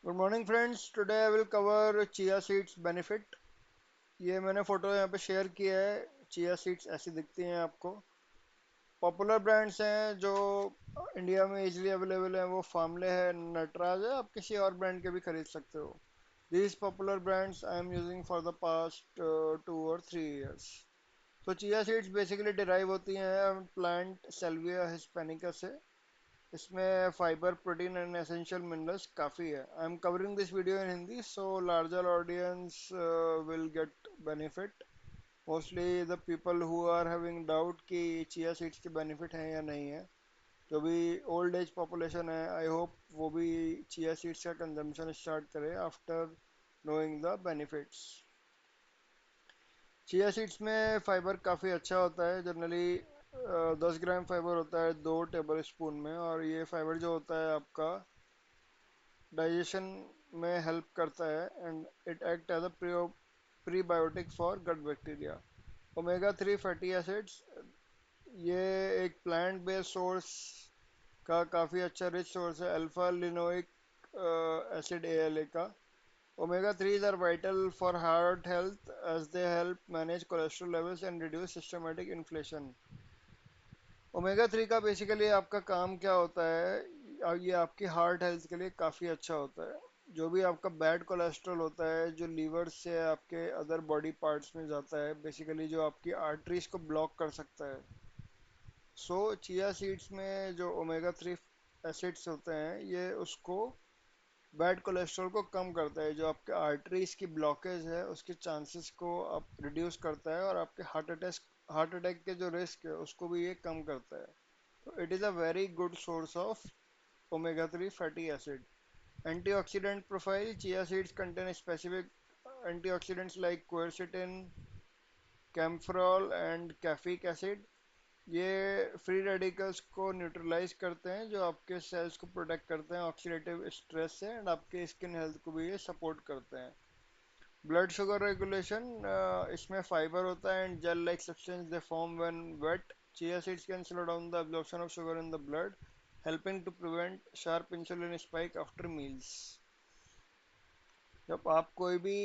Good morning friends, today I will cover chia seeds benefit. ये मैंने photo यहाँ पे शेयर किया है। चिया सीड्स ऐसी दिखती हैं आपको। पॉपुलर ब्रांड्स हैं जो इंडिया में इजीली अवेलेबल हैं, वो फार्मले है, नटराज है। आप किसी और ब्रांड के भी खरीद सकते हो। These popular brands I am using for the past 2 और 3 years। तो चिया सीड्स बेसिकली डिराइव होती हैं प्लांट सेल्विया हिस्पैनिका से। इसमें fibre, protein and essential minerals काफ़ी है। I am covering this video in Hindi so larger audience will get benefit. Mostly the people who are having doubt कि chia seeds के benefit हैं या नहीं है, जो भी ओल्ड एज पॉपुलेशन है, आई होप वो भी चिया सीड्स का कंजम्पशन स्टार्ट करे after knowing the benefits. Chia seeds में फाइबर काफ़ी अच्छा होता है। जनरली 10 ग्राम फाइबर होता है 2 टेबल स्पून में, और ये फाइबर जो होता है आपका डाइजेशन में हेल्प करता है and it act as a prebiotic for gut bacteria. Omega 3 fatty acids, ये एक प्लांट बेस्ड सोर्स का काफ़ी अच्छा रिच सोर्स है, अल्फा लिनोइक एसिड ALA का। Omega 3s are vital for heart health as they help manage cholesterol levels and reduce systematic inflammation. Omega 3 का basically आपका काम क्या होता है, ये आपकी हार्ट हेल्थ के लिए काफ़ी अच्छा होता है। जो भी आपका बैड कोलेस्ट्रॉल होता है जो लीवर से आपके अदर बॉडी पार्ट्स में जाता है, बेसिकली जो आपकी आर्टरीज को ब्लॉक कर सकता है। सो चिया सीड्स में जो ओमेगा 3 एसिड्स होते हैं, ये उसको बैड कोलेस्ट्रॉल को कम करता है। जो आपके आर्टरीज की ब्लॉकेज है उसके चांसेस को आप रिड्यूस करता है, और आपके हार्ट अटैक के जो रिस्क है उसको भी ये कम करता है। तो it is a very good source of omega 3 fatty acid. Antioxidant profile, chia seeds contain specific antioxidants like quercetin, kaempferol and caffeic acid. ये फ्री रेडिकल्स को न्यूट्रलाइज करते हैं, जो आपके सेल्स को प्रोटेक्ट करते हैं ऑक्सीडेटिव स्ट्रेस से, एंड आपके स्किन हेल्थ को भी ये सपोर्ट करते हैं। ब्लड शुगर रेगुलेशन, इसमें फाइबर होता है and gel like substance they form when wait. Chia seeds can slow down the absorption of sugar in the blood, helping to prevent sharp insulin spike after meals. जब आप कोई भी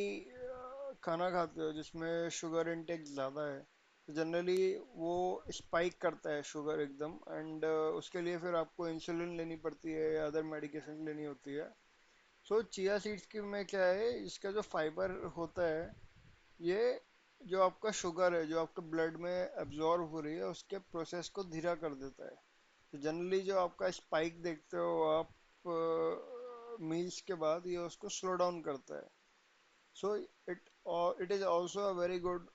खाना खाते हो जिसमें शुगर इनटेक ज़्यादा है, तो जनरली वो स्पाइक करता है शुगर एकदम, एंड उसके लिए फिर आपको इंसुलिन लेनी पड़ती है या अदर मेडिकेशन लेनी होती है। सो चिया सीड्स की में क्या है, इसका जो फाइबर होता है, ये जो आपका शुगर है जो आपके ब्लड में एब्जॉर्ब हो रही है उसके प्रोसेस को धीरा कर देता है। तो जनरली जो आपका स्पाइक देखते हो आप मील्स के बाद, ये उसको स्लो डाउन करता है। So it is also a very good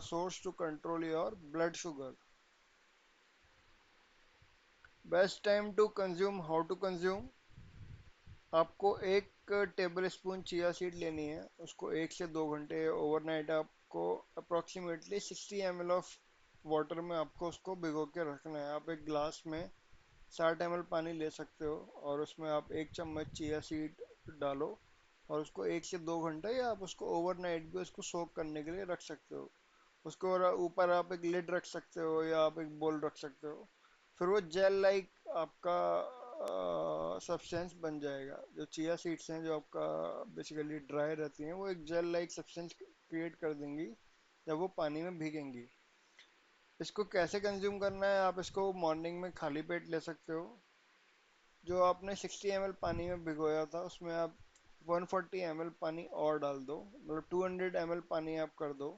source to control your blood sugar. Best time to consume, how to consume? आपको 1 टेबल स्पून चिया सीड लेनी है, उसको 1 से 2 घंटे ओवरनाइट आपको अप्रोक्सीमेटली 60 ml ऑफ वाटर में आपको उसको भिगो के रखना है। आप एक ग्लास में 60 ml पानी ले सकते हो, और उसमें आप 1 चम्मच चिया सीड डालो, और उसको 1 से 2 घंटे, या आप उसको ओवरनाइट भी उसको सोक करने के लिए रख सकते हो। उसको ऊपर आप एक लिड रख सकते हो या आप एक बोल रख सकते हो। फिर वो जेल लाइक आपका सब्सटेंस बन जाएगा। जो चिया सीड्स हैं जो आपका बेसिकली ड्राई रहती हैं, वो एक जेल लाइक सब्सटेंस क्रिएट कर देंगी जब वो पानी में भीगेंगी। इसको कैसे कंज्यूम करना है, आप इसको मॉर्निंग में खाली पेट ले सकते हो। जो आपने 60 ml पानी में भिगोया था उसमें आप 140 ml पानी और डाल दो, मतलब 200 ml पानी आप कर दो।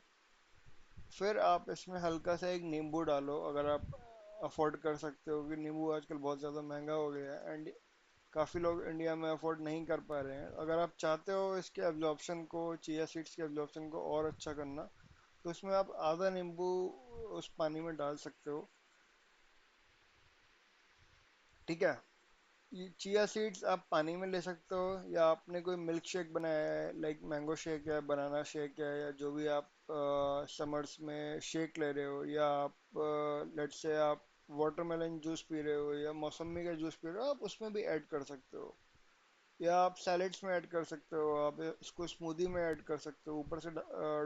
फिर आप इसमें हल्का सा एक नींबू डालो, अगर आप अफोर्ड कर सकते हो, कि नींबू आजकल बहुत ज़्यादा महंगा हो गया है एंड काफ़ी लोग इंडिया में अफोर्ड नहीं कर पा रहे हैं। अगर आप चाहते हो इसके एब्जॉर्प्शन को, चिया सीड्स के एब्जॉर्प्शन को और अच्छा करना, तो इसमें आप आधा नींबू उस पानी में डाल सकते हो। ठीक है। ये चिया सीड्स आप पानी में ले सकते हो, या आपने कोई मिल्क शेक बनाया है, लाइक मैंगो शेक है, बनाना शेक है, या जो भी आप समर्स में शेक ले रहे हो, या आप लेट्स से आप वाटरमेलन जूस पी रहे हो या मौसमी का जूस पी रहे हो, आप उसमें भी ऐड कर सकते हो। या आप सैलेड्स में ऐड कर सकते हो, आप इसको स्मूदी में ऐड कर सकते हो, ऊपर से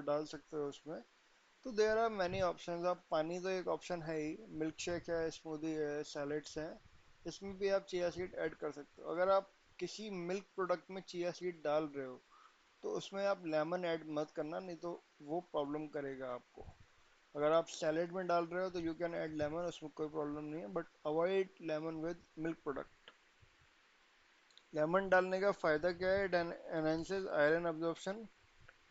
डाल सकते हो उसमें। तो देयर आर मैनी ऑप्शंस। आप पानी तो एक ऑप्शन है ही, मिल्क शेक है, स्मूदी है, सैलेड्स हैं, इसमें भी आप चिया सीड ऐड कर सकते हो। अगर आप किसी मिल्क प्रोडक्ट में चिया सीड डाल रहे हो तो उसमें आप लेमन ऐड मत करना, नहीं तो वो प्रॉब्लम करेगा आपको। अगर आप सैलेड में डाल रहे हो तो यू कैन ऐड लेमन, उसमें कोई प्रॉब्लम नहीं है, but avoid lemon with milk product. Lemon डालने का फ़ायदा क्या है? It enhances iron absorption,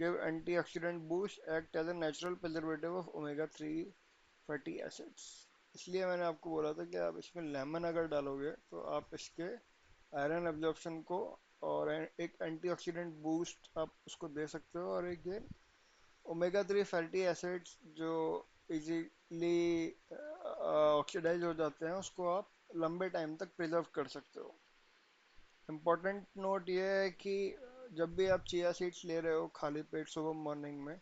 give antioxidant boost, act as a natural preservative of omega 3 fatty acids. इसलिए मैंने आपको बोला था कि आप इसमें लेमन अगर डालोगे तो आप इसके आयरन एब्जॉर्प्शन को और एक एंटीऑक्सीडेंट बूस्ट आप उसको दे सकते हो, और एक ये ओमेगा 3 फैटी एसिड्स जो इजीली ऑक्सीडाइज हो जाते हैं उसको आप लंबे टाइम तक प्रिजर्व कर सकते हो। इम्पोर्टेंट नोट ये है कि जब भी आप चिया सीड्स ले रहे हो खाली पेट सुबह मॉर्निंग में,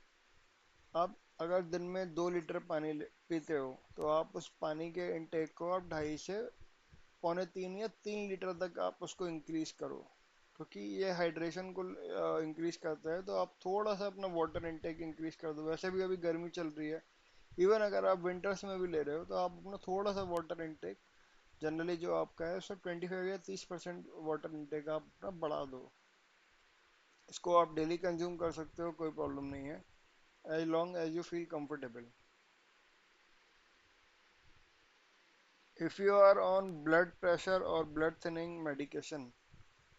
आप अगर दिन में 2 लीटर पानी पीते हो तो आप उस पानी के इनटेक को आप 2.5 से 2.75 या 3 लीटर तक आप उसको इंक्रीज करो, क्योंकि ये हाइड्रेशन को इंक्रीज करता है। तो आप थोड़ा सा अपना वाटर इनटेक इंक्रीज कर दो, वैसे भी अभी गर्मी चल रही है, इवन अगर आप विंटर्स में भी ले रहे हो तो आप अपना थोड़ा सा वाटर इनटेक, जनरली जो आपका है उससे 25 या 30% वाटर इनटेक आप अपना बढ़ा दो। इसको आप डेली कंज्यूम कर सकते हो, कोई प्रॉब्लम नहीं है, as long as you feel comfortable. If you are on blood pressure or blood thinning medication,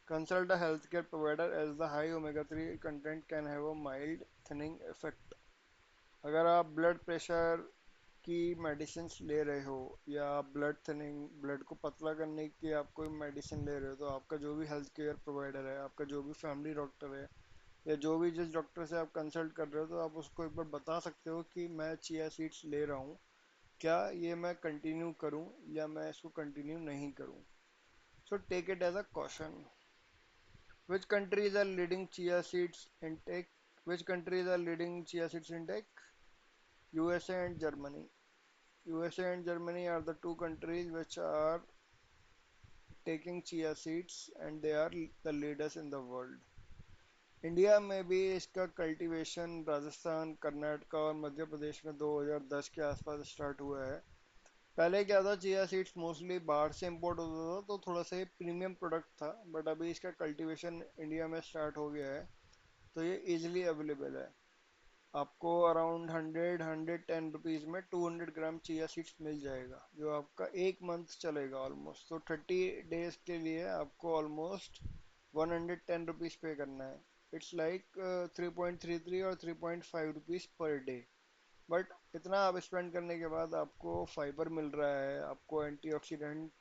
consult a healthcare provider as the high omega 3 content can have a mild thinning effect. अगर आप blood pressure की medicine ले रहे हो या blood thinning, blood को पतला करने की आप कोई मेडिसिन ले रहे हो, तो आपका जो भी हेल्थ केयर प्रोवाइडर है, आपका जो भी फैमिली डॉक्टर है, या जो भी जिस डॉक्टर से आप कंसल्ट कर रहे हो, तो आप उसको एक बार बता सकते हो कि मैं चिया सीड्स ले रहा हूँ, क्या ये मैं कंटिन्यू करूं या मैं इसको कंटिन्यू नहीं करूं। So take it as a caution. Which countries are leading chia seeds intake? Which countries are leading chia seeds intake? USA and Germany. USA and Germany are the two countries which are taking chia seeds and they are the leaders in the world. India में भी इसका cultivation Rajasthan, Karnataka और मध्य प्रदेश में 2010 के आसपास start हुआ है। पहले क्या था, चिया सीड्स मोस्टली बाहर से इंपोर्ट होता था, तो थोड़ा सा ये प्रीमियम प्रोडक्ट था, बट अभी इसका कल्टीवेशन इंडिया में स्टार्ट हो गया है, तो ये इजीली अवेलेबल है। आपको अराउंड 100-110 रुपीज़ में 200 ग्राम चिया सीड्स मिल जाएगा, जो आपका एक मंथ चलेगा ऑलमोस्ट। तो 30 डेज के लिए आपको ऑलमोस्ट 110 रुपीज़ पे करना है। इट्स लाइक 3.33 और 3.5 रुपीज़ पर डे। बट इतना आप स्पेंड करने के बाद आपको फाइबर मिल रहा है, आपको एंटीऑक्सीडेंट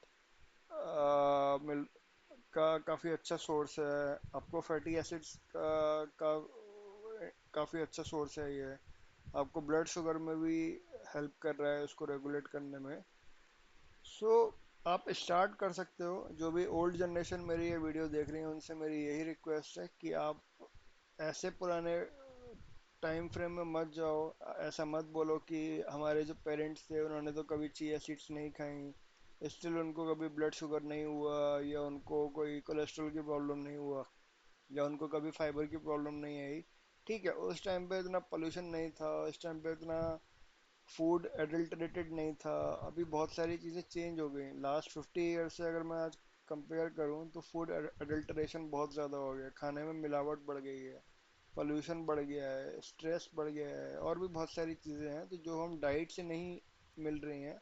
मिल का काफ़ी अच्छा सोर्स है, आपको फैटी एसिड्स का काफ़ी अच्छा सोर्स है ये, आपको ब्लड शुगर में भी हेल्प कर रहा है उसको रेगुलेट करने में। सो आप स्टार्ट कर सकते हो। जो भी ओल्ड जनरेशन मेरी ये वीडियो देख रही है उनसे मेरी यही रिक्वेस्ट है कि आप ऐसे पुराने टाइम फ्रेम में मत जाओ। ऐसा मत बोलो कि हमारे जो पेरेंट्स थे उन्होंने तो कभी चिया सीड्स नहीं खाई, स्टिल उनको कभी ब्लड शुगर नहीं हुआ, या उनको कोई कोलेस्ट्रॉल की प्रॉब्लम नहीं हुआ, या उनको कभी फाइबर की प्रॉब्लम नहीं आई। ठीक है, उस टाइम पे इतना पोल्यूशन नहीं था, उस टाइम पे इतना फूड एडल्टरेटेड नहीं था। अभी बहुत सारी चीज़ें चेंज हो गई लास्ट 50 ईयर से। अगर मैं आज कंपेयर करूँ तो फूड एडल्टरेशन बहुत ज़्यादा हो गया, खाने में मिलावट बढ़ गई है, पोल्यूशन बढ़ गया है, स्ट्रेस बढ़ गया है, और भी बहुत सारी चीज़ें हैं तो जो हम डाइट से नहीं मिल रही हैं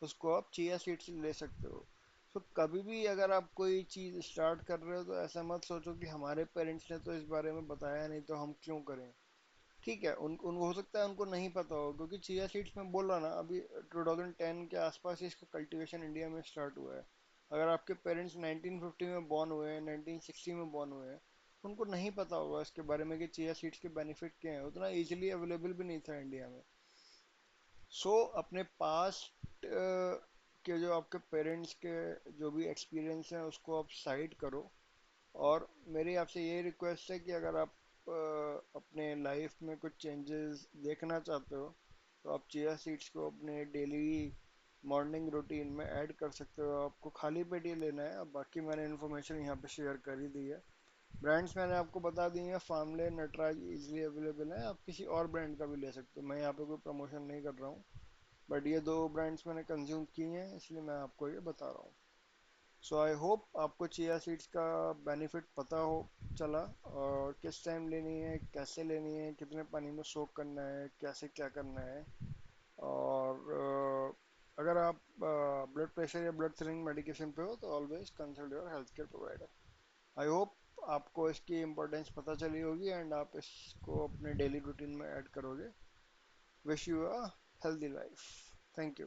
उसको आप चिया सीड से ले सकते हो। तो कभी भी अगर आप कोई चीज़ स्टार्ट कर रहे हो तो ऐसा मत सोचो कि हमारे पेरेंट्स ने तो इस बारे में बताया नहीं तो हम क्यों करें। ठीक है, उनको हो सकता है उनको नहीं पता हो, क्योंकि चिया सीड्स में बोल रहा ना अभी 2010 के आसपास ही इसका कल्टीवेशन इंडिया में स्टार्ट हुआ है। अगर आपके पेरेंट्स 1950 में बॉर्न हुए हैं, 1960 में बॉर्न हुए हैं, तो उनको नहीं पता होगा इसके बारे में कि चिया सीड्स के बेनिफिट क्या हैं, उतना इजीली अवेलेबल भी नहीं था इंडिया में। सो अपने पास के जो आपके पेरेंट्स के जो भी एक्सपीरियंस हैं उसको आप साइड करो। और मेरी आपसे ये रिक्वेस्ट है कि अगर आप अपने लाइफ में कुछ चेंजेस देखना चाहते हो तो आप चिया सीड्स को अपने डेली मॉर्निंग रूटीन में ऐड कर सकते हो। आपको खाली पेट ही लेना है, अब बाकी मैंने इन्फॉर्मेशन यहाँ पे शेयर कर ही दी है। ब्रांड्स मैंने आपको बता दी हैं, फार्मले, नटराज इजीली अवेलेबल है, आप किसी और ब्रांड का भी ले सकते हो, मैं यहाँ पे कोई प्रमोशन नहीं कर रहा हूँ, बट ये दो ब्रांड्स मैंने कंज्यूम किए हैं इसलिए मैं आपको ये बता रहा हूँ। सो आई होप आपको चिया सीड्स का बेनिफिट पता हो चला, और किस टाइम लेनी है, कैसे लेनी है, कितने पानी में सोक करना है, कैसे क्या करना है। और अगर आप ब्लड प्रेशर या ब्लड थिनिंग मेडिकेशन पे हो तो always consult your health care provider. I hope आपको इसकी इम्पोर्टेंस पता चली होगी एंड आप इसको अपने डेली रूटीन में ऐड करोगे। Wish you a healthy life. Thank you.